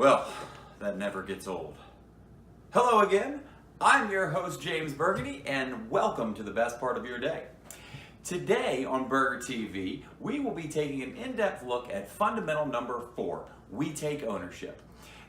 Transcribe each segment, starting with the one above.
Well, that never gets old. Hello again. I'm your host, James Burgundy, and welcome to the best part of your day. Today on Burger TV, we will be taking an in-depth look at fundamental number 4, we take ownership.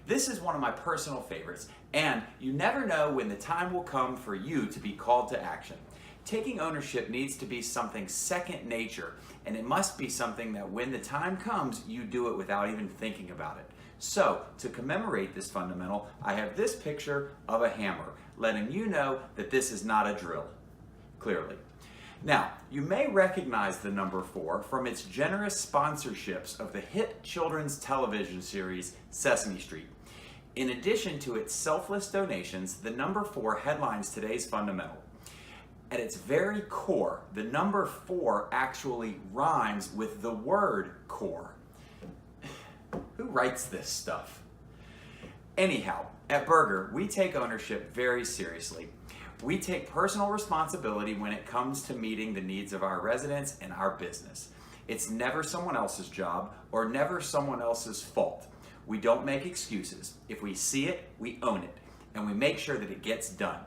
This is one of my personal favorites, and you never know when the time will come for you to be called to action. Taking ownership needs to be something second nature, and it must be something that when the time comes, you do it without even thinking about it. So, to commemorate this fundamental, I have this picture of a hammer, letting you know that this is not a drill, clearly. Now, you may recognize the number 4 from its generous sponsorships of the hit children's television series Sesame Street. In addition to its selfless donations, the number 4 headlines today's fundamental. At its very core, the number 4 actually rhymes with the word core. Who writes this stuff? Anyhow, at Burger, we take ownership very seriously. We take personal responsibility when it comes to meeting the needs of our residents and our business. It's never someone else's job or never someone else's fault. We don't make excuses. If we see it, we own it, and we make sure that it gets done.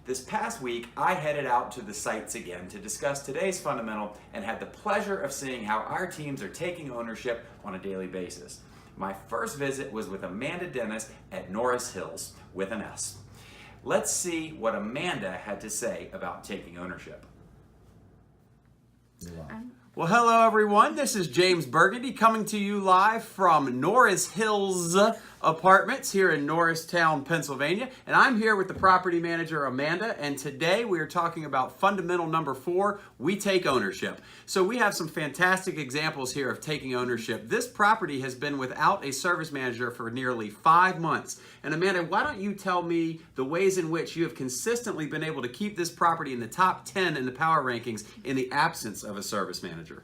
This past week, I headed out to the sites again to discuss today's fundamental and had the pleasure of seeing how our teams are taking ownership on a daily basis. My first visit was with Amanda Dennis at Norris Hills, with an S. Let's see what Amanda had to say about taking ownership. Well, hello everyone. This is James Burgundy coming to you live from Norris Hills Apartments here in Norristown, Pennsylvania. And I'm here with the property manager, Amanda. And today we are talking about fundamental number 4, we take ownership. So we have some fantastic examples here of taking ownership. This property has been without a service manager for nearly 5 months. And Amanda, why don't you tell me the ways in which you have consistently been able to keep this property in the top 10 in the power rankings in the absence of a service manager?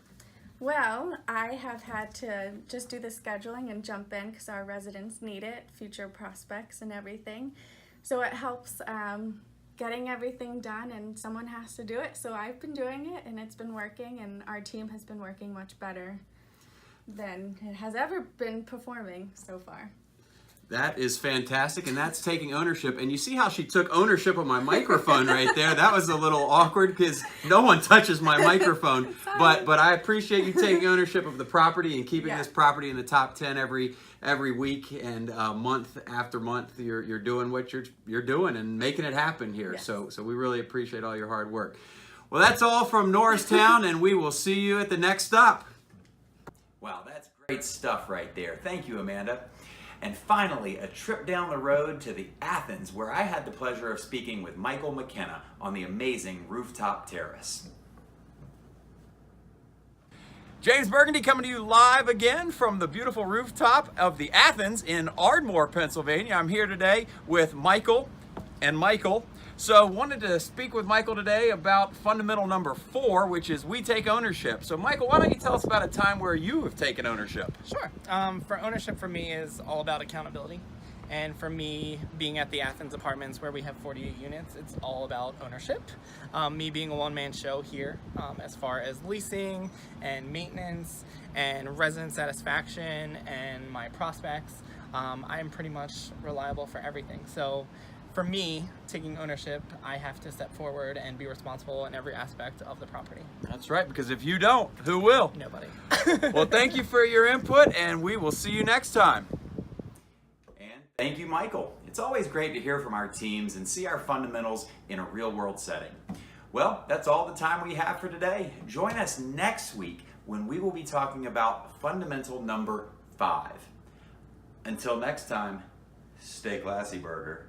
Well, I have had to just do the scheduling and jump in because our residents need it, future prospects and everything. So it helps getting everything done, and someone has to do it. So I've been doing it and it's been working, and our team has been working much better than it has ever been performing so far. That is fantastic, and that's taking ownership. And you see how she took ownership of my microphone right there? That was a little awkward because no one touches my microphone. But I appreciate you taking ownership of the property and keeping this property in the top 10 every week and month after month. You're doing what you're doing and making it happen here. Yes. So we really appreciate all your hard work. Well, that's all from Norristown, and we will see you at the next stop. Wow, that's great stuff right there. Thank you, Amanda. And finally, a trip down the road to the Athens, where I had the pleasure of speaking with Michael McKenna on the amazing rooftop terrace. James Burgundy coming to you live again from the beautiful rooftop of the Athens in Ardmore, Pennsylvania. I'm here today with Michael and Michael. So wanted to speak with Michael today about fundamental number 4, which is we take ownership. So Michael, why don't you tell us about a time where you have taken ownership? Sure. For ownership for me is all about accountability. And for me, being at the Athens Apartments where we have 48 units, it's all about ownership. Me being a one-man show here as far as leasing and maintenance and resident satisfaction and my prospects, I am pretty much reliable for everything. So for me, taking ownership, I have to step forward and be responsible in every aspect of the property. That's right, because if you don't, who will? Nobody. Well, thank you for your input, and we will see you next time. And thank you, Michael. It's always great to hear from our teams and see our fundamentals in a real-world setting. Well, that's all the time we have for today. Join us next week when we will be talking about fundamental number 5. Until next time, stay classy, Burger.